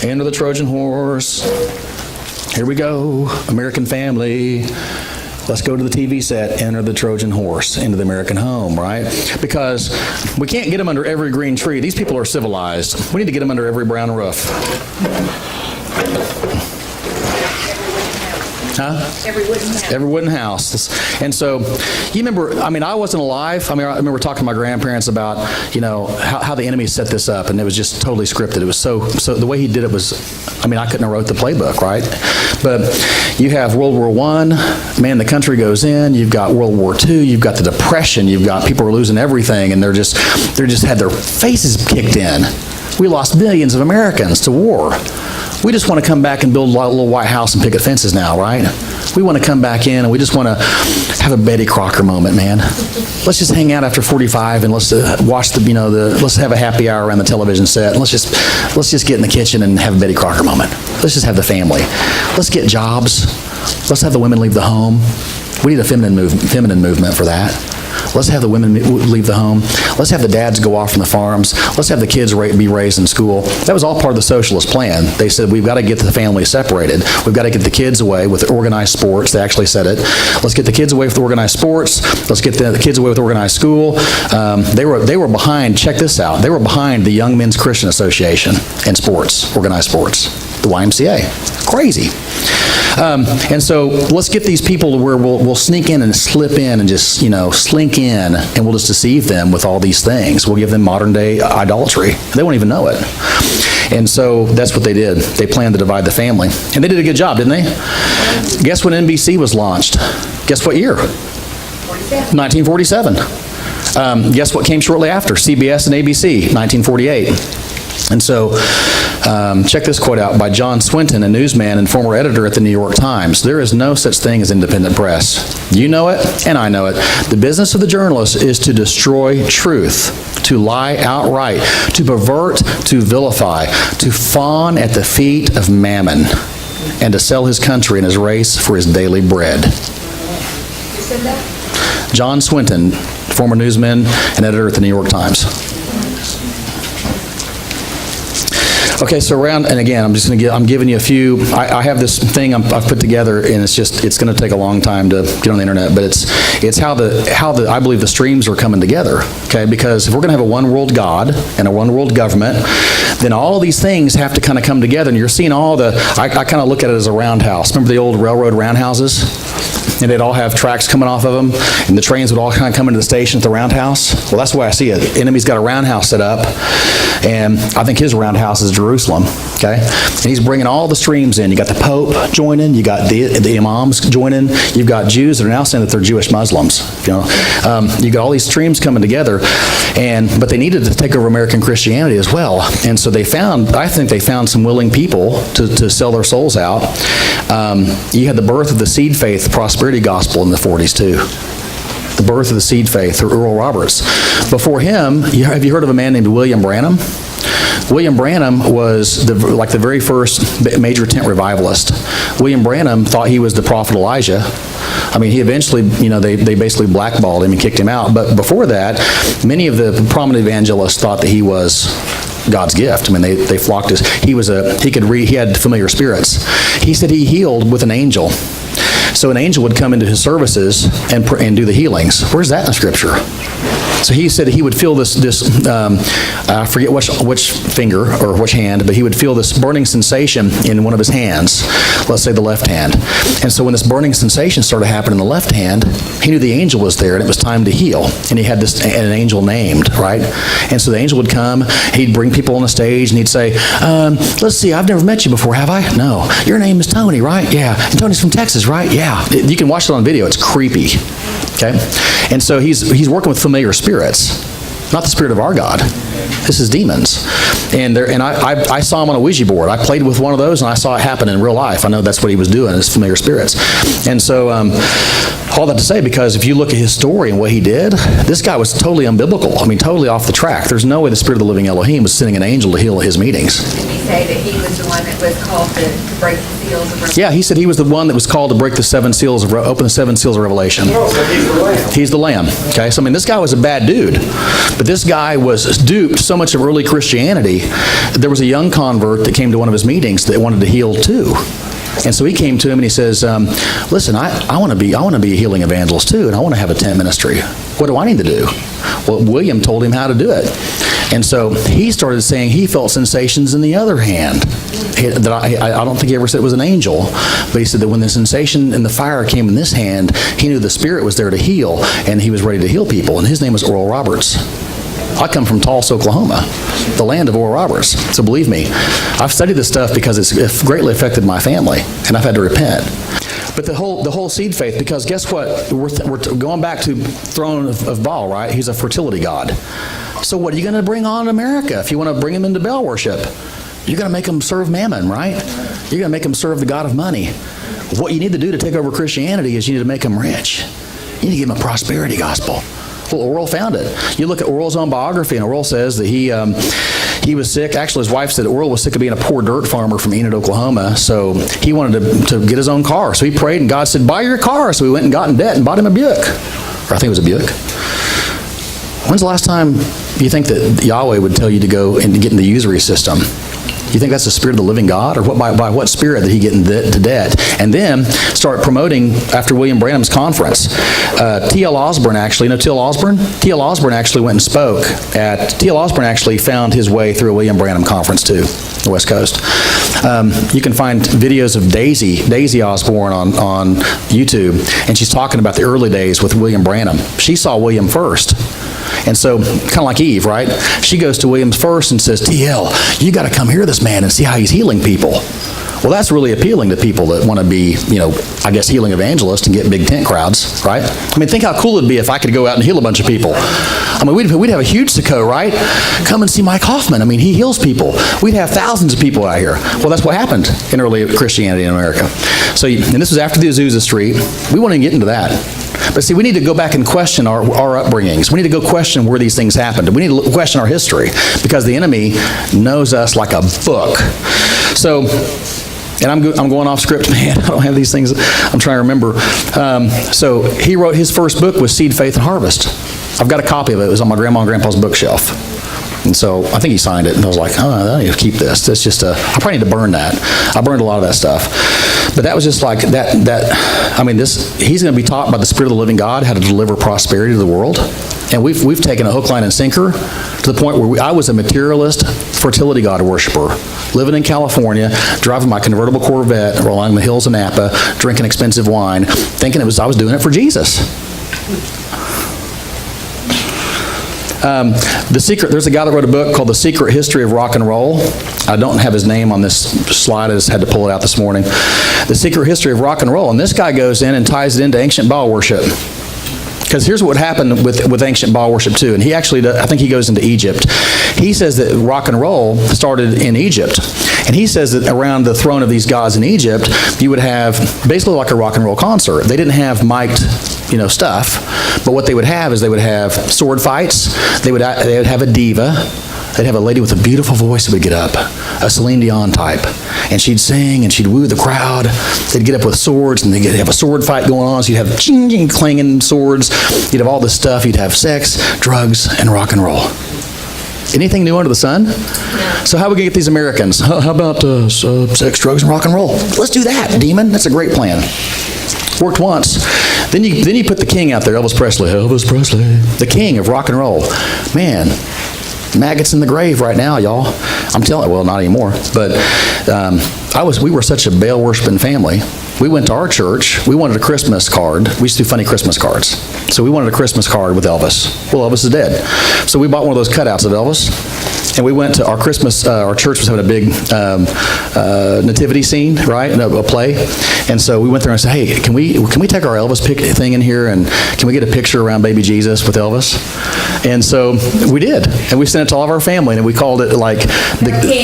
Enter the Trojan horse. Here we go, American family. Let's go to the TV set, enter the Trojan horse into the American home, right? Because we can't get them under every green tree. These people are civilized. We need to get them under every brown roof. Huh? Every wooden house. And so, you remember, I wasn't alive. I remember talking to my grandparents about, how the enemy set this up, and it was just totally scripted. It was so the way he did it was, I couldn't have wrote the playbook, right? But you have World War I, man, the country goes in, you've got World War II, you've got the Depression, you've got people are losing everything, and they're just had their faces kicked in. We lost millions of Americans to war. We just want to come back and build a little white house and picket fences now, right? We want to come back in and we just want to have a Betty Crocker moment, man. Let's just hang out after 45 and let's watch let's have a happy hour around the television set. And let's just get in the kitchen and have a Betty Crocker moment. Let's just have the family. Let's get jobs. Let's have the women leave the home. We need a feminine movement for that. Let's have the women leave the home. Let's have the dads go off from the farms. Let's have the kids be raised in school. That was all part of the socialist plan. They said, we've got to get the family separated. We've got to get the kids away with organized sports. They actually said it. Let's get the kids away with organized sports. Let's get the kids away with organized school. They were behind, check this out, they were behind the Young Men's Christian Association in sports, organized sports, the YMCA. Crazy. And so let's get these people to where we'll sneak in and slip in and just, slink in, and we'll just deceive them with all these things. We'll give them modern day idolatry. They won't even know it. And so that's what they did. They planned to divide the family. And they did a good job, didn't they? Guess when NBC was launched? Guess what year? 1947. Guess what came shortly after? CBS and ABC, 1948. And so, check this quote out by John Swinton, a newsman and former editor at the New York Times. There is no such thing as independent press. You know it, and I know it. The business of the journalist is to destroy truth, to lie outright, to pervert, to vilify, to fawn at the feet of mammon, and to sell his country and his race for his daily bread. Who said that? John Swinton, former newsman and editor at the New York Times. Okay, so and again, I'm giving you a few. I have this thing I've put together, and it's going to take a long time to get on the internet, but it's how I believe the streams are coming together. Okay, because if we're going to have a one world God and a one world government, then all of these things have to kind of come together, and you're seeing I kind of look at it as a roundhouse. Remember the old railroad roundhouses? And they'd all have tracks coming off of them, and the trains would all kind of come into the station at the roundhouse. Well, that's the way I see it. The enemy's got a roundhouse set up, and I think his roundhouse is Jerusalem, okay? And he's bringing all the streams in. You got the Pope joining, you got the imams joining, you've got Jews that are now saying that they're Jewish Muslims, you got all these streams coming together, but they needed to take over American Christianity as well. And so I think they found some willing people to sell their souls out. You had the birth of the seed faith prosperity gospel in the 40s too. The birth of the seed faith through Earl Roberts. Before him, have you heard of a man named William Branham? William Branham was the very first major tent revivalist. William Branham thought he was the prophet Elijah. He eventually, they basically blackballed him and kicked him out. But before that, many of the prominent evangelists thought that he was God's gift. They flocked he had familiar spirits. He said he healed with an angel. So an angel would come into his services and do the healings. Where's that in the scripture? So he said he would feel this I forget which finger or which hand, but he would feel this burning sensation in one of his hands, let's say the left hand. And so when this burning sensation started happening in the left hand, he knew the angel was there and it was time to heal. And he had an angel named, right? And so the angel would come, he'd bring people on the stage and he'd say, let's see, I've never met you before, have I? No. Your name is Tony, right? Yeah. And Tony's from Texas, right? Yeah. You can watch it on video. It's creepy. Okay? And so he's working with familiar spirits, not the spirit of our God. This is demons. And I saw him on a Ouija board. I played with one of those and I saw it happen in real life. I know that's what he was doing, is familiar spirits. And so all that to say, because if you look at his story and what he did, this guy was totally unbiblical. Totally off the track. There's no way the spirit of the living Elohim was sending an angel to heal his meetings. say that he was the one that was called to break the seals of Revelation? Yeah, he said he was the one that was called to break the seven seals, open the seven seals of Revelation. No, but he's the Lamb. He's the Lamb. Okay, so I mean, this guy was a bad dude, but this guy was duped so much of early Christianity. There was a young convert that came to one of his meetings that wanted to heal too. And so he came to him and he says, listen, I want to be a healing evangelist too, and I want to have a tent ministry. What do I need to do? Well, William told him how to do it. And so he started saying he felt sensations in the other hand. That I don't think he ever said it was an angel, but he said that when the sensation in the fire came in this hand, he knew the Spirit was there to heal, and he was ready to heal people. And his name was Oral Roberts. I come from Tulsa, Oklahoma, the land of Oral Roberts. So believe me, I've studied this stuff because it's greatly affected my family, and I've had to repent. But the whole seed faith, because guess what? We're going back to throne of Baal, right? He's a fertility god. So what are you going to bring on America if you want to bring them into Baal worship? You're going to make them serve Mammon, right? You're going to make them serve the god of money. What you need to do to take over Christianity is you need to make them rich. You need to give them a prosperity gospel. Well, Oral found it. You look at Oral's own biography, and Oral says that he was sick. Actually, his wife said Oral was sick of being a poor dirt farmer from Enid, Oklahoma, so he wanted to get his own car. So he prayed, and God said, buy your car. So he went and got in debt and bought him a Buick. Or I think it was a Buick. When's the last time you think that Yahweh would tell you to go and get in the usury system? You think that's the Spirit of the living God? Or by what Spirit did he get into debt? And then start promoting after William Branham's conference. T.L. Osborne actually, you know T.L. Osborne? T.L. Osborne actually went and spoke at, T.L. Osborne actually found his way through a William Branham conference too, the West Coast. You can find videos of Daisy Osborne on YouTube, and she's talking about the early days with William Branham. She saw William first. And so, kind of like Eve, right? She goes to Williams first and says, T.L., you got to come hear this man and see how he's healing people. Well, that's really appealing to people that want to be, I guess, healing evangelists and get big tent crowds, right? I mean, think how cool it'd be if I could go out and heal a bunch of people. I mean, we'd have a huge Sukkot, right? Come and see Mike Hoffman. I mean, he heals people. We'd have thousands of people out here. Well, that's what happened in early Christianity in America. So, and this was after the Azusa Street. We won't even get into that. But see, we need to go back and question our upbringings. We need to go question where these things happened. We need to question our history, because the enemy knows us like a book. So, and I'm going off script, man. I don't have these things. I'm trying to remember. So he wrote his first book was Seed, Faith, and Harvest. I've got a copy of it. It was on my grandma and grandpa's bookshelf. And so I think he signed it, and I was like, I need to keep this. That's just I probably need to burn that. I burned a lot of that stuff. But that was just like he's going to be taught by the Spirit of the living God how to deliver prosperity to the world. And we've taken a hook, line, and sinker to the point where I was a materialist fertility god worshiper, living in California, driving my convertible Corvette along the hills of Napa, drinking expensive wine, thinking I was doing it for Jesus. There's a guy that wrote a book called The Secret History of Rock and Roll. I don't have his name on this slide. I just had to pull it out this morning. The Secret History of Rock and Roll. And this guy goes in and ties it into ancient Baal worship. Because here's what happened with ancient Baal worship too. And he actually, I think he goes into Egypt. He says that rock and roll started in Egypt. And he says that around the throne of these gods in Egypt, you would have basically like a rock and roll concert. They didn't have mic'd, stuff. But what they would have is they would have sword fights. They would have a diva. They'd have a lady with a beautiful voice that would get up, a Celine Dion type, and she'd sing and she'd woo the crowd. They'd get up with swords and they'd have a sword fight going on. So you'd have ching, clanging swords. You'd have all this stuff. You'd have sex, drugs, and rock and roll. Anything new under the sun? So how are we going to get these Americans? How about sex, drugs, and rock and roll? Let's do that, demon. That's a great plan. Worked once. Then you put the king out there, Elvis Presley, the king of rock and roll. Man, maggots in the grave right now, y'all. I'm telling you, well, not anymore. But we were such a Baal worshiping family. We went to our church. We wanted a Christmas card. We used to do funny Christmas cards. So we wanted a Christmas card with Elvis. Well, Elvis is dead. So we bought one of those cutouts of Elvis. And we went to our Christmas, our church was having a big nativity scene, right? A play. And so we went there and said, hey, can we take our Elvis thing in here and can we get a picture around baby Jesus with Elvis? And so we did. And we sent it to all of our family, and we called it like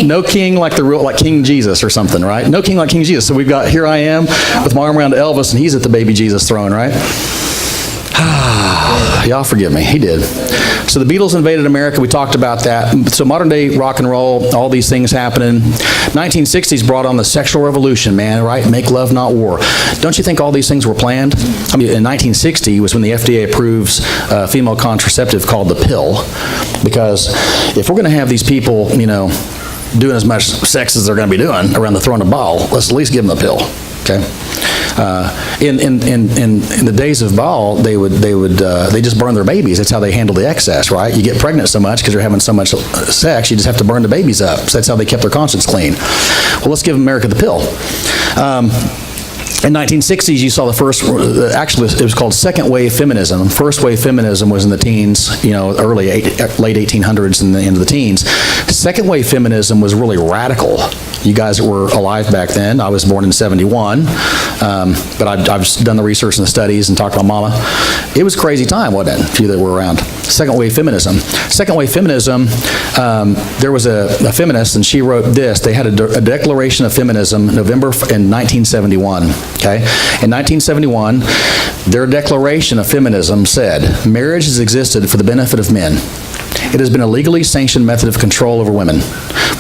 no king like the real, like King Jesus or something, right? No king like King Jesus. So we've got, here I am with my arm around Elvis, and he's at the baby Jesus throne, right? Y'all forgive me. He did. So the Beatles invaded America. We talked about that. So modern day rock and roll, all these things happening. 1960s brought on the sexual revolution, man, right? Make love, not war. Don't you think all these things were planned? I mean, in 1960 was when the FDA approves a female contraceptive called the pill. Because if we're going to have these people, you know, doing as much sex as they're going to be doing around the throne of Baal, let's at least give them the pill. Okay. In the days of Baal, they just burn their babies. That's how they handle the excess, right? You get pregnant so much because you're having so much sex, you just have to burn the babies up. So that's how they kept their conscience clean. Well, let's give America the pill. In 1960s, you saw the first, actually it was called second wave feminism. First wave feminism was in the teens, you know, late 1800s and the end of the teens. Second wave feminism was really radical. You guys that were alive back then, I was born in 71, but I've done the research and the studies and talked to my mama. It was a crazy time, wasn't it, for you that were around? Second wave feminism. Second wave feminism, there was a feminist, and she wrote this. They had a Declaration of Feminism November in 1971. Okay? In 1971, their Declaration of Feminism said, marriage has existed for the benefit of men. It has been a legally sanctioned method of control over women.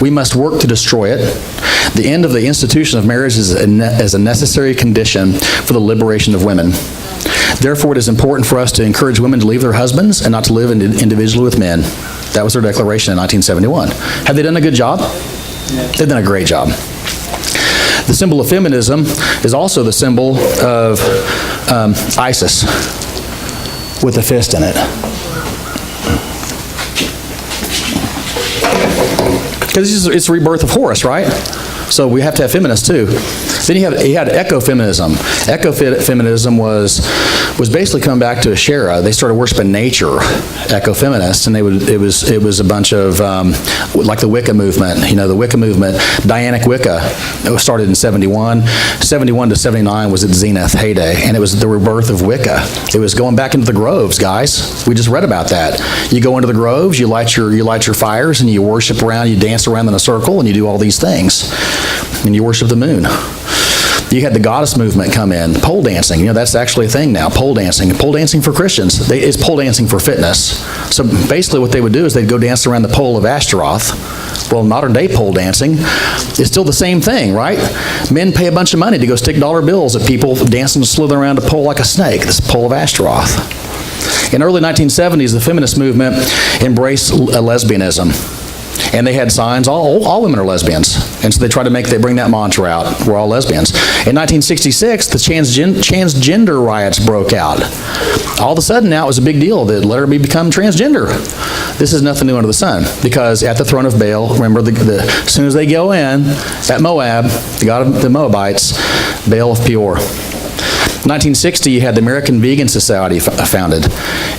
We must work to destroy it. The end of the institution of marriage is a necessary condition for the liberation of women. Therefore, it is important for us to encourage women to leave their husbands and not to live individually with men. That was their declaration in 1971. Have they done a good job? They've done a great job. The symbol of feminism is also the symbol of Isis with a fist in it. Because it's the rebirth of Horus, right? So we have to have feminists too. Then you had ecofeminism. Ecofeminism was basically coming back to Asherah. They started worshiping nature, ecofeminists, and it was a bunch of like the Wicca movement. You know, the Wicca movement, Dianic Wicca. It was started in 71. 71 to 79 was its zenith heyday, and it was the rebirth of Wicca. It was going back into the groves, guys. We just read about that. You go into the groves, you light your fires, and you worship around. You dance around in a circle, and you do all these things, and you worship the moon. You had the goddess movement come in, pole dancing. You know, that's actually a thing now, pole dancing. Pole dancing for Christians. It's pole dancing for fitness. So basically what they would do is they'd go dance around the pole of Ashtaroth. Well, modern day pole dancing is still the same thing, right? Men pay a bunch of money to go stick dollar bills at people dancing and slithering around a pole like a snake, this pole of Ashtaroth. In early 1970s, the feminist movement embraced lesbianism. And they had signs, all women are lesbians. And so they bring that mantra out, we're all lesbians. In 1966, the transgender riots broke out. All of a sudden now it was a big deal that let her become transgender. This is nothing new under the sun, because at the throne of Baal, remember, as soon as they go in, at Moab, the god of the Moabites, Baal of Peor. 1960, you had the American Vegan Society founded,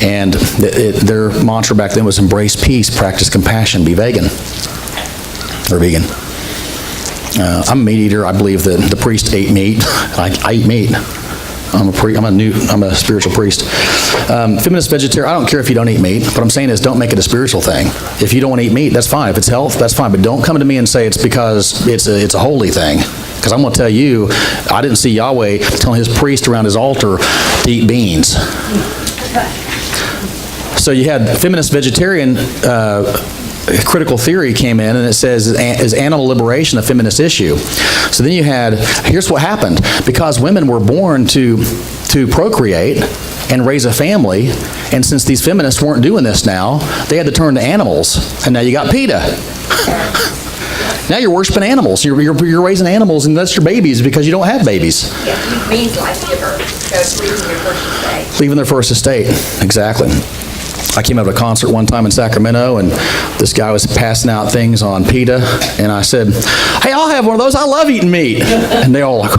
and their mantra back then was embrace peace, practice compassion, be vegan, or vegan. I'm a meat eater. I believe that the priest ate meat. I eat meat. I'm a spiritual priest. Feminist vegetarian, I don't care if you don't eat meat. What I'm saying is don't make it a spiritual thing. If you don't want to eat meat, that's fine. If it's health, that's fine. But don't come to me and say it's because it's a holy thing. Because I'm going to tell you, I didn't see Yahweh telling his priest around his altar to eat beans. So you had feminist vegetarian critical theory came in, and it says, is animal liberation a feminist issue? So then you had, here's what happened. Because women were born to procreate and raise a family, and since these feminists weren't doing this now, they had to turn to animals, and now you got PETA. Now you're worshiping animals. You're raising animals, and that's your babies because you don't have babies. Yeah, you mean life giver, because leaving their first estate. Leaving their first estate, exactly. I came out of a concert one time in Sacramento, and this guy was passing out things on PETA, and I said, hey, I'll have one of those. I love eating meat. And they all like,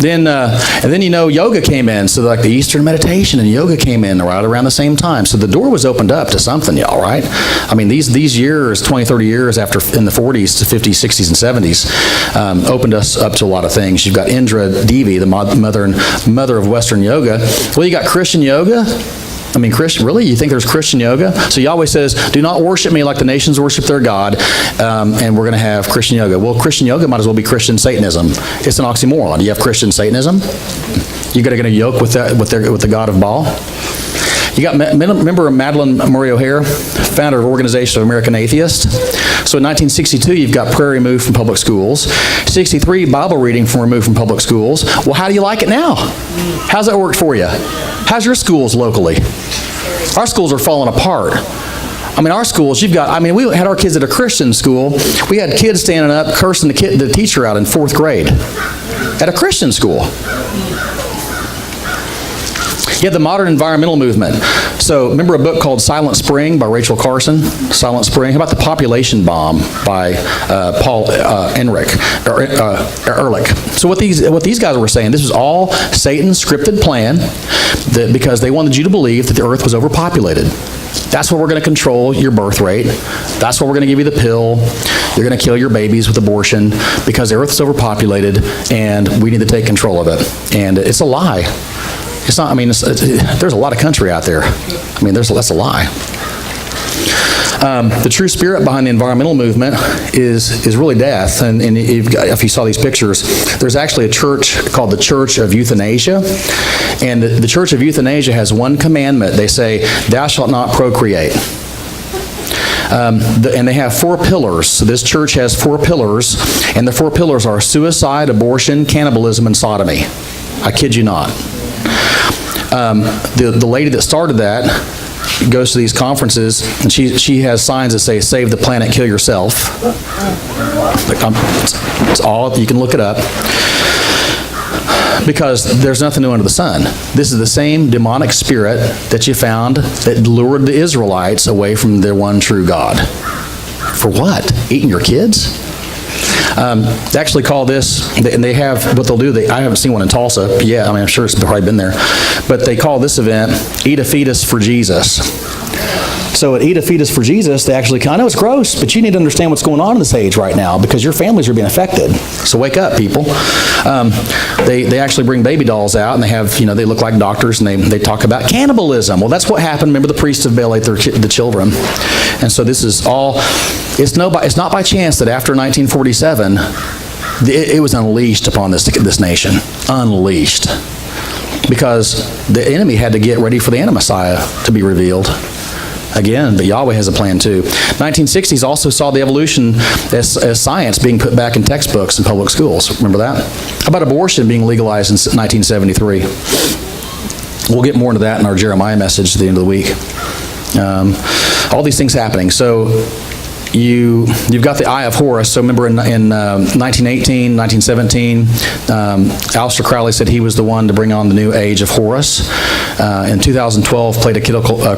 and then you know yoga came in, so like the Eastern meditation and yoga came in right around the same time. So the door was opened up to something, y'all, right? I mean, these years, 20, 30 years after, in the 40s to 50s, 60s, and 70s, opened us up to a lot of things. You've got Indra Devi, the mother of Western yoga. Well, you got Christian yoga. I mean, really? You think there's Christian yoga? So Yahweh says, do not worship me like the nations worship their God, and we're going to have Christian yoga. Well, Christian yoga might as well be Christian Satanism. It's an oxymoron. Do you have Christian Satanism? You got to get a yoke with the god of Baal. You got, remember Madeleine Murray O'Hair, founder of Organization of American Atheists? So in 1962, you've got prayer removed from public schools. 63, Bible reading removed from public schools. Well, how do you like it now? How's that worked for you? How's your schools locally? Our schools are falling apart. I mean, our schools, we had our kids at a Christian school. We had kids standing up cursing the teacher out in 4th grade at a Christian school. You have the modern environmental movement. So remember a book called Silent Spring by Rachel Carson? Silent Spring. How about the population bomb by Paul Ehrlich? So what these guys were saying, this was all Satan's scripted plan because they wanted you to believe that the earth was overpopulated. That's where we're going to control your birth rate. That's where we're going to give you the pill. You're going to kill your babies with abortion because the earth is overpopulated and we need to take control of it. And it's a lie. It's not, there's a lot of country out there. That's a lie. The true spirit behind the environmental movement is really death. And if you saw these pictures, there's actually a church called the Church of Euthanasia. And the Church of Euthanasia has one commandment. They say, thou shalt not procreate. And they have 4 pillars. So this church has 4 pillars. And the 4 pillars are suicide, abortion, cannibalism, and sodomy. I kid you not. The lady that started that goes to these conferences, and she has signs that say, save the planet, kill yourself. It's all, you can look it up. Because there's nothing new under the sun. This is the same demonic spirit that you found that lured the Israelites away from their one true God. For what? Eating your kids? They actually call this, and they have, what they'll do, I haven't seen one in Tulsa. Yeah, I'm sure it's probably been there. But they call this event, Eat a Fetus for Jesus. So at Eat a Fetus for Jesus, they actually, I know it's gross, but you need to understand what's going on in this age right now because your families are being affected. So wake up, people. They actually bring baby dolls out, and they have, they look like doctors, and they talk about cannibalism. Well, that's what happened. Remember, the priests of Baal ate the children. And so this is all, it's not by chance that after 1947, it was unleashed upon this nation. Unleashed. Because the enemy had to get ready for the Anti-Messiah to be revealed. Again, but Yahweh has a plan too. 1960s also saw the evolution as science being put back in textbooks in public schools. Remember that? How about abortion being legalized in 1973? We'll get more into that in our Jeremiah message at the end of the week. All these things happening. So you've got the Eye of Horus. So remember in 1918, 1917, Aleister Crowley said he was the one to bring on the new age of Horus. In 2012, played a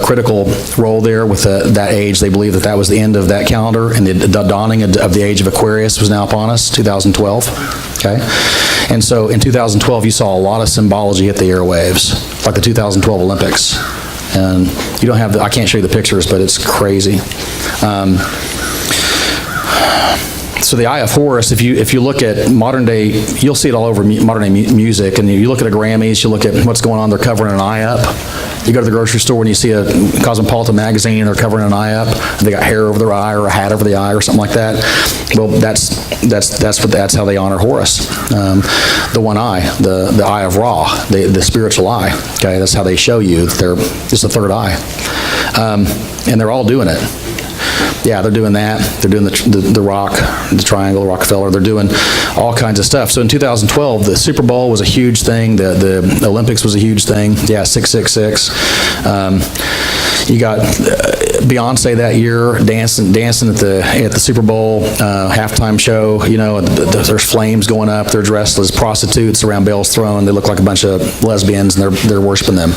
critical role there with that age. They believe that was the end of that calendar, and the dawning of the age of Aquarius was now upon us, 2012. Okay? And so in 2012, you saw a lot of symbology hit the airwaves, like the 2012 Olympics. And you don't have I can't show you the pictures, but it's crazy. So the Eye of Horus, if you look at modern day, you'll see it all over modern day music, and you look at a Grammys, you look at what's going on, they're covering an eye up. You go to the grocery store and you see a Cosmopolitan magazine, they're covering an eye up, and they got hair over their eye or a hat over the eye or something like that. Well, that's how they honor Horus. The one eye, the eye of Ra, the spiritual eye. Okay, that's how they show you it's the third eye. And they're all doing it. Yeah, they're doing that. They're doing the rock, the triangle, Rockefeller. They're doing all kinds of stuff. So in 2012, the Super Bowl was a huge thing. The Olympics was a huge thing. Yeah, 666. You got Beyonce that year dancing at the Super Bowl halftime show. There's flames going up. They're dressed as prostitutes around Baal's throne. They look like a bunch of lesbians, and they're worshiping them.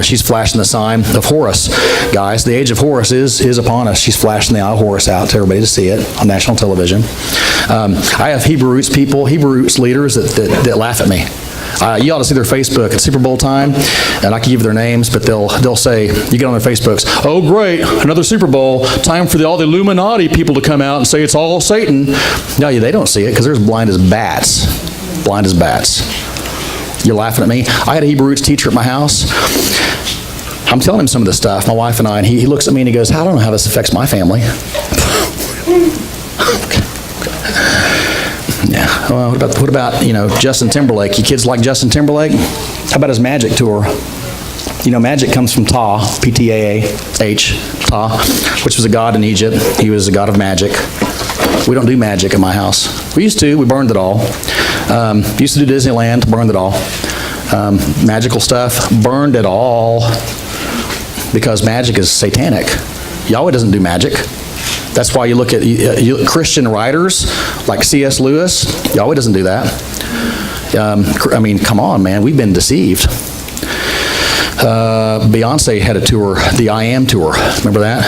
She's flashing the sign of Horus. Guys, the age of Horus is upon us. She's flashing the Eye of Horus out to everybody to see it on national television. I have Hebrew roots people, Hebrew roots leaders that laugh at me. You ought to see their Facebook at Super Bowl time, and I can give you their names, but they'll say, you get on their Facebooks, oh great, another Super Bowl, time for all the Illuminati people to come out and say it's all Satan. No, they don't see it because they're as blind as bats. Blind as bats. You're laughing at me? I had a Hebrew roots teacher at my house. I'm telling him some of this stuff, my wife and I, and he looks at me and he goes, I don't know how this affects my family. Yeah. Well, what about Justin Timberlake? You kids like Justin Timberlake? How about his magic tour? Magic comes from Ta, P-T-A-H, Ta, which was a god in Egypt. He was a god of magic. We don't do magic at my house. We used to. We burned it all. Used to do Disneyland. Burned it all. Magical stuff. Burned it all. Because magic is satanic. Yahweh doesn't do magic. That's why you look at Christian writers like C.S. Lewis. Yahweh doesn't do that. Come on, man. We've been deceived. Beyonce had a tour, the I Am tour. Remember that?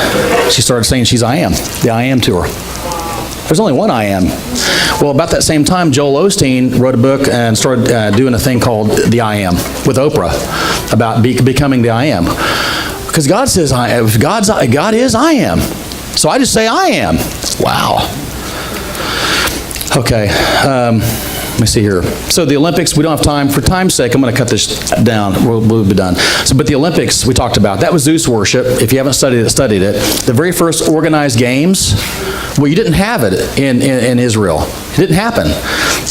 She started saying she's I Am, the I Am tour. There's only one I Am. Well, about that same time, Joel Osteen wrote a book and started doing a thing called the I Am with Oprah about becoming the I Am. Because God says, God is I Am. So I just say I am. Wow. Okay. Let me see here. So the Olympics, we don't have time. For time's sake, I'm going to cut this down. We'll be done. But the Olympics we talked about, that was Zeus worship. If you haven't studied it. The very first organized games, well, you didn't have it in Israel. It didn't happen.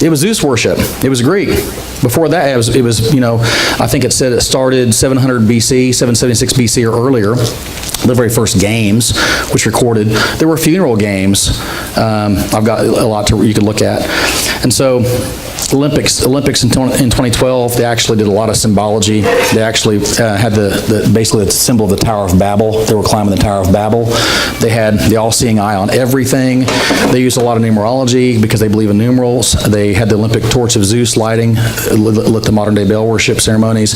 It was Zeus worship. It was Greek. Before that, it was I think it said it started 700 BC, 776 BC or earlier. The very first games, which recorded, there were funeral games. I've got a lot you can look at. And so Olympics in 2012, they actually did a lot of symbology. They actually had basically the symbol of the Tower of Babel. They were climbing the Tower of Babel. They had the all-seeing eye on everything. They used a lot of numerology because they believe in numerals. They had the Olympic torch of Zeus lighting, lit the modern-day Baal worship ceremonies.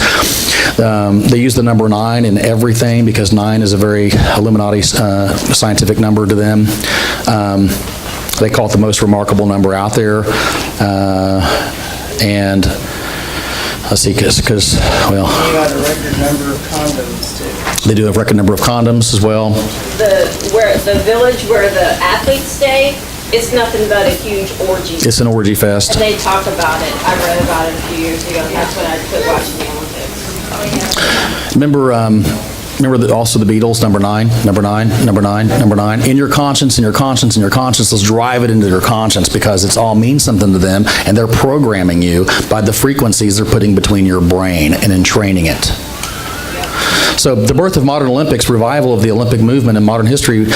They used the number 9 in everything because 9 is a very Illuminati scientific number to them. They call it the most remarkable number out there. And let's see, because well, they got a record number of condoms too. They do have a record number of condoms as well. The village where the athletes stay, it's nothing but a huge orgy. It's an orgy fest. And they talk about it. I read about it a few years ago. That's when I quit watching the Olympics. Remember also the Beatles, number 9. In your conscience, let's drive it into your conscience because it's all means something to them, and they're programming you by the frequencies they're putting between your brain and entraining it. So the birth of modern Olympics, revival of the Olympic movement in modern history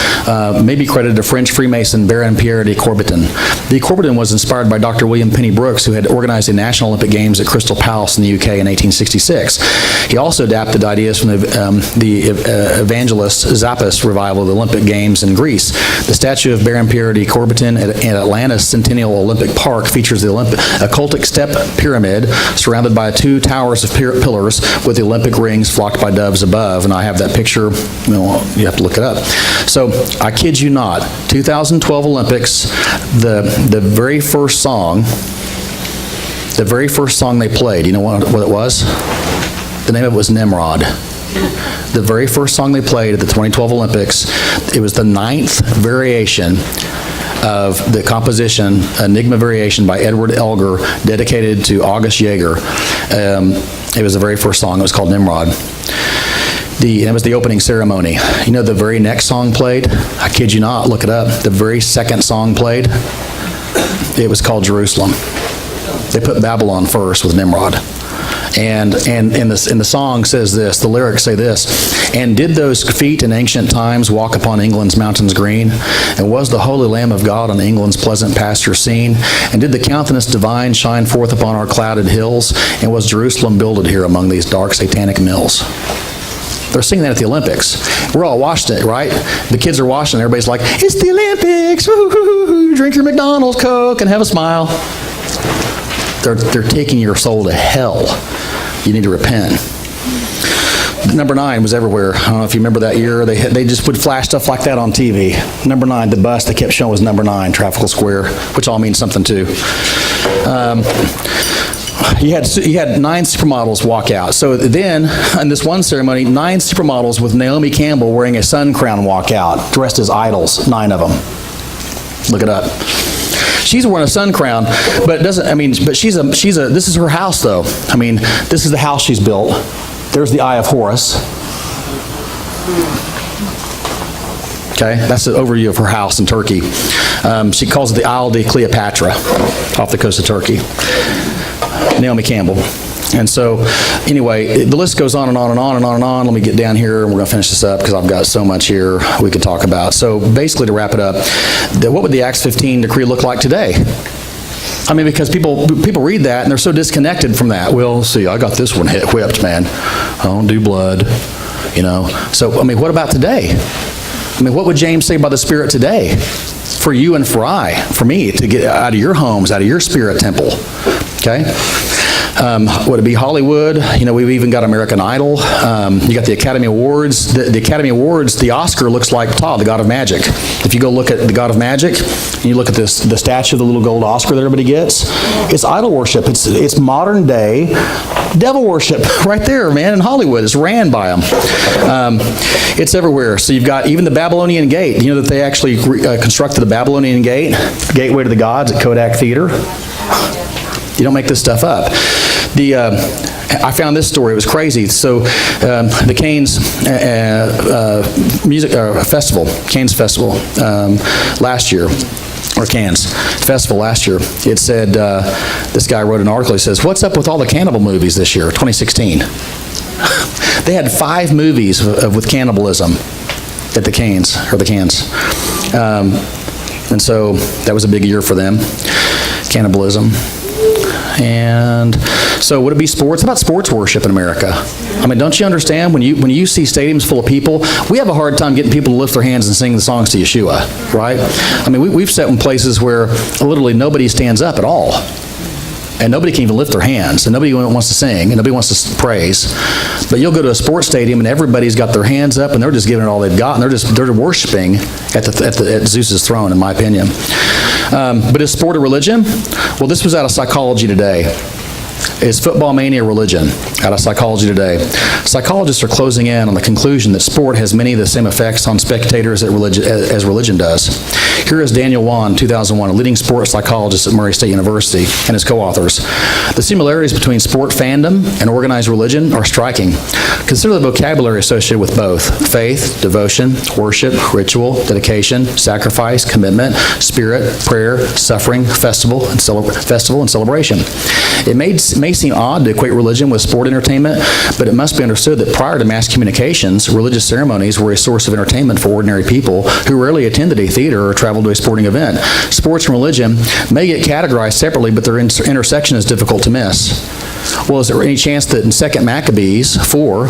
may be credited to French Freemason Baron Pierre de Coubertin. De Coubertin was inspired by Dr. William Penny Brooks, who had organized the National Olympic Games at Crystal Palace in the UK in 1866. He also adapted ideas from the evangelist Zappos revival of the Olympic Games in Greece. The statue of Baron Pierre de Coubertin at Atlanta's Centennial Olympic Park features the occultic step pyramid surrounded by 2 towers of pillars with the Olympic rings flocked by doves above, and I have that picture. You have to look it up. So I kid you not, 2012 Olympics, the very first song they played, you know what it was? The name of it was Nimrod. The very first song they played at the 2012 Olympics, it was the 9th variation of the composition Enigma Variation by Edward Elgar, dedicated to August Jaeger. It was the very first song. It was called Nimrod. It was the opening ceremony. You know the very next song played? I kid you not, look it up. The very second song played, it was called Jerusalem. They put Babylon first with Nimrod. And the song says this, the lyrics say this, "And did those feet in ancient times walk upon England's mountains green? And was the holy Lamb of God on England's pleasant pasture seen? And did the countenance divine shine forth upon our clouded hills? And was Jerusalem builded here among these dark satanic mills?" They're singing that at the Olympics. We're all watching it, right? The kids are watching, everybody's like, "It's the Olympics, woo-hoo-hoo, drink your McDonald's Coke and have a smile." They're taking your soul to hell. You need to repent. Number 9 was everywhere. I don't know if you remember that year. They just would flash stuff like that on TV. Number 9, the bus they kept showing was number 9, Trafalgar Square, which all means something too. You had 9 supermodels walk out. So then, in this one ceremony, 9 supermodels with Naomi Campbell wearing a sun crown walk out, dressed as idols, 9 of them. Look it up. She's wearing a sun crown, but this is her house though. This is the house she's built. There's the Eye of Horus. Okay, that's the overview of her house in Turkey. She calls it the Isle de Cleopatra off the coast of Turkey. Naomi Campbell. And so, anyway, the list goes on and on and on and on and on. Let me get down here, and we're going to finish this up because I've got so much here we could talk about. So, basically, to wrap it up, what would the Acts 15 decree look like today? I mean, because people read that, and they're so disconnected from that. Well, see, I got this one whipped, man. I don't do blood, you know. So, I mean, what about today? I mean, what would James say about the Spirit today? For you and for me, to get out of your homes, out of your spirit temple, okay? Would it be Hollywood? You know, we've even got American Idol. You got the Academy Awards. The Academy Awards, the Oscar looks like Ptah, the god of magic. If you go look at the god of magic, and you look at the statue of the little gold Oscar that everybody gets, it's idol worship. It's modern day devil worship right there, man, in Hollywood. It's ran by them. It's everywhere. So you've got even the Babylonian Gate. You know that they actually constructed the Babylonian Gate, gateway to the gods at Kodak Theater? You don't make this stuff up. I found this story. It was crazy. So the Canes music festival, Canes Festival last year, or Cannes Festival last year, it said, this guy wrote an article, he says, what's up with all the cannibal movies this year, 2016? They had 5 movies with cannibalism at the Cannes. And so that was a big year for them, cannibalism. And so would it be sports? How about sports worship in America? I mean, don't you understand when you see stadiums full of people, we have a hard time getting people to lift their hands and sing the songs to Yeshua, right? I mean, we've sat in places where literally nobody stands up at all. And nobody can even lift their hands, and nobody wants to sing, and nobody wants to praise. But you'll go to a sports stadium, and everybody's got their hands up, and they're just giving it all they've got, and they're worshiping at Zeus's throne, in my opinion. But is sport a religion? Well, this was out of Psychology Today. Is football mania religion? Out of Psychology Today. Psychologists are closing in on the conclusion that sport has many of the same effects on spectators as religion does. Here is Daniel Wan, 2001, a leading sports psychologist at Murray State University, and his co-authors. The similarities between sport fandom and organized religion are striking. Consider the vocabulary associated with both: faith, devotion, worship, ritual, dedication, sacrifice, commitment, spirit, prayer, suffering, festival, and celebration. It may seem odd to equate religion with sport entertainment, but it must be understood that prior to mass communications, religious ceremonies were a source of entertainment for ordinary people who rarely attended a theater or traveled to a sporting event. Sports and religion may get categorized separately, but their intersection is difficult to miss. Well, is there any chance that in 2 Maccabees 4,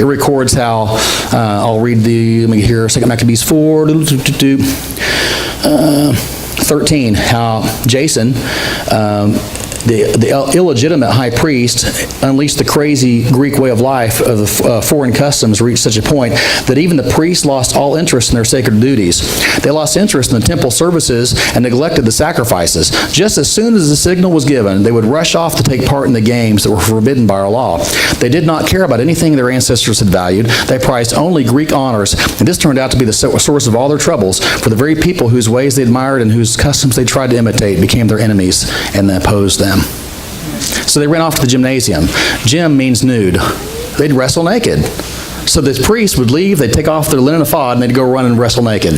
it records how, I'll read let me get here, 2 Maccabees 4, 13, how Jason, the illegitimate high priest, unleashed the crazy Greek way of life of foreign customs reached such a point that even the priests lost all interest in their sacred duties. They lost interest in the temple services and neglected the sacrifices. Just as soon as the signal was given, they would rush off to take part in the games that were forbidden by our law. They did not care about anything their ancestors had valued. They prized only Greek honors, and this turned out to be the source of all their troubles, for the very people whose ways they admired and whose customs they tried to imitate became their enemies and opposed them. So they ran off to the gymnasium. Gym means nude. They'd wrestle naked. So the priests would leave, they'd take off their linen ephod, and they'd go run and wrestle naked.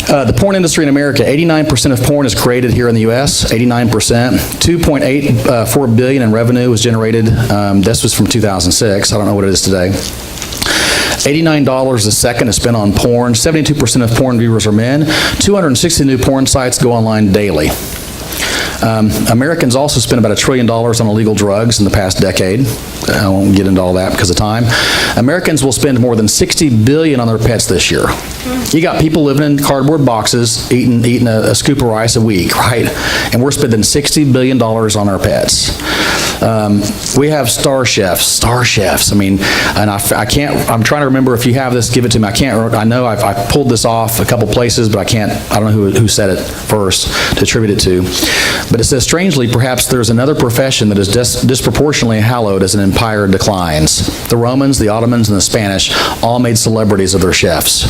The porn industry in America, 89% of porn is created here in the U.S., 89%. $2.84 billion in revenue was generated. This was from 2006. I don't know what it is today. $89 a second is spent on porn. 72% of porn viewers are men. 260 new porn sites go online daily. Americans also spent about $1 trillion on illegal drugs in the past decade. I won't get into all that because of time. Americans will spend more than $60 billion on their pets this year. You got people living in cardboard boxes, eating a scoop of rice a week, right? And we're spending $60 billion on our pets. We have star chefs. I mean, and I can't, I'm trying to remember if you have this, give it to me. I know I've pulled this off a couple places, but I don't know who said it first to attribute it to. But it says, strangely, perhaps there's another profession that is disproportionately hallowed as an empire declines. The Romans, the Ottomans, and the Spanish all made celebrities of their chefs.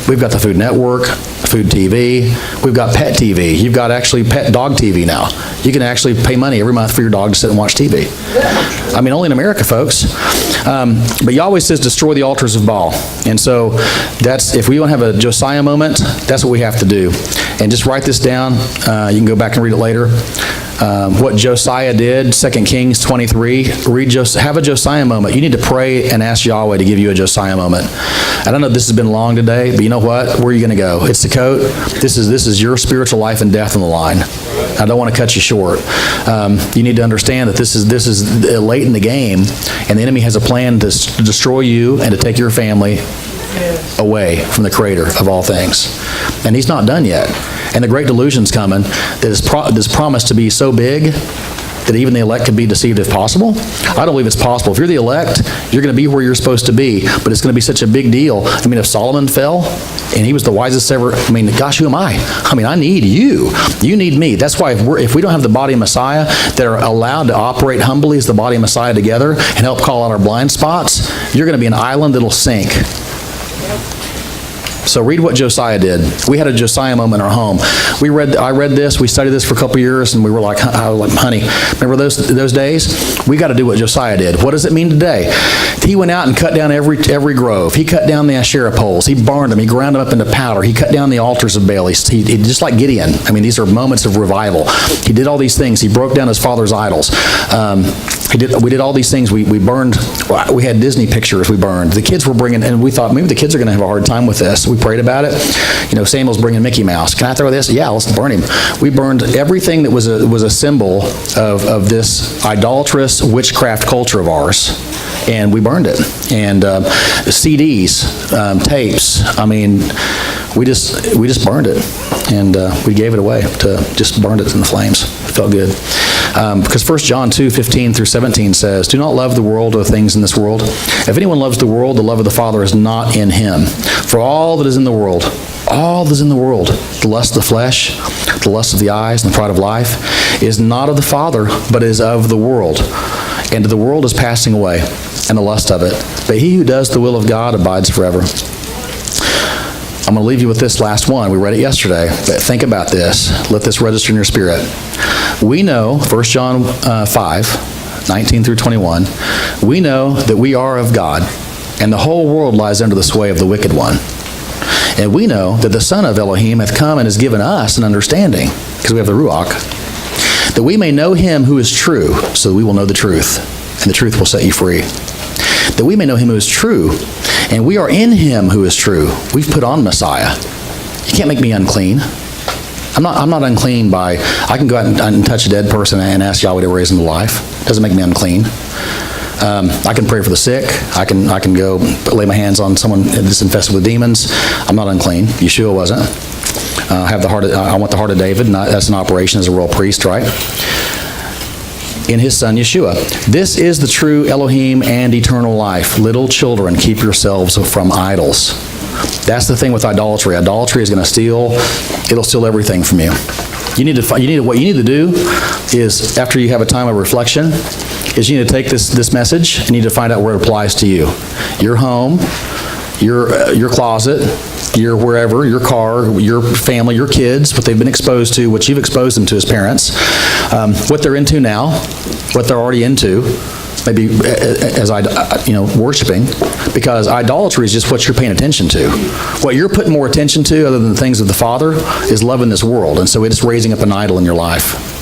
We've got the Food Network, Food TV. We've got Pet TV. You've got actually Pet Dog TV now. You can actually pay money every month for your dog to sit and watch TV. I mean, only in America, folks. But Yahweh says, destroy the altars of Baal. And so that's, if we want to have a Josiah moment, that's what we have to do. And just write this down. You can go back and read it later. What Josiah did, 2 Kings 23, have a Josiah moment. You need to pray and ask Yahweh to give you a Josiah moment. I don't know if this has been long today, but you know what? Where are you going to go? It's Sukkot. This is your spiritual life and death on the line. I don't want to cut you short. You need to understand that this is late in the game, and the enemy has a plan to destroy you and to take your family away from the Creator of all things. And he's not done yet. And the great delusion's coming that is promised to be so big that even the elect could be deceived if possible. I don't believe it's possible. If you're the elect, you're going to be where you're supposed to be, but it's going to be such a big deal. I mean, if Solomon fell, and he was the wisest ever, I mean, gosh, who am I? I mean, I need you. You need me. That's why if we don't have the body of Messiah that are allowed to operate humbly as the body of Messiah together and help call out our blind spots, you're going to be an island that'll sink. So read what Josiah did. We had a Josiah moment in our home. I read this, we studied this for a couple years, and we were like, honey, remember those days? We got to do what Josiah did. What does it mean today? He went out and cut down every grove. He cut down the Asherah poles. He burned them. He ground them up into powder. He cut down the altars of Baal. He just like Gideon. I mean, these are moments of revival. He did all these things. He broke down his father's idols. We did all these things. We burned. We had Disney pictures we burned. The kids were bringing, and we thought maybe the kids are going to have a hard time with this. We prayed about it. You know, Samuel's bringing Mickey Mouse. Can I throw this? Yeah, let's burn him. We burned everything that was a symbol of this idolatrous witchcraft culture of ours, and we burned it. And CDs, tapes. I mean, we just burned it, and we gave it away just burned it in the flames. It felt good. Because 1 John 2:15 through 17 says, do not love the world or the things in this world. If anyone loves the world, the love of the Father is not in him. For all that is in the world, the lust of the flesh, the lust of the eyes, and the pride of life, is not of the Father, but is of the world. And the world is passing away, and the lust of it. But he who does the will of God abides forever. I'm going to leave you with this last one. We read it yesterday, but think about this. Let this register in your spirit. We know, 1 John 5, 19 through 21, we know that we are of God, and the whole world lies under the sway of the wicked one. And we know that the Son of Elohim hath come and has given us an understanding, because we have the Ruach, that we may know him who is true, so that we will know the truth, and the truth will set you free. That we may know him who is true, and we are in him who is true. We've put on Messiah. You can't make me unclean. I'm not unclean by, I can go out and touch a dead person and ask Yahweh to raise him to life. It doesn't make me unclean. I can pray for the sick. I can go lay my hands on someone that's infested with demons. I'm not unclean. Yeshua wasn't. I want the heart of David, and that's an operation as a royal priest, right? In his son Yeshua. This is the true Elohim and eternal life. Little children, keep yourselves from idols. That's the thing with idolatry. Idolatry is going to steal. It'll steal everything from you. What you need to do is, after you have a time of reflection, is you need to take this message and you need to find out where it applies to you. Your home, your closet, your wherever, your car, your family, your kids, what they've been exposed to, what you've exposed them to as parents, what they're into now, what they're already into, maybe as worshiping, because idolatry is just what you're paying attention to. What you're putting more attention to, other than the things of the Father, is loving this world, and so it's raising up an idol in your life.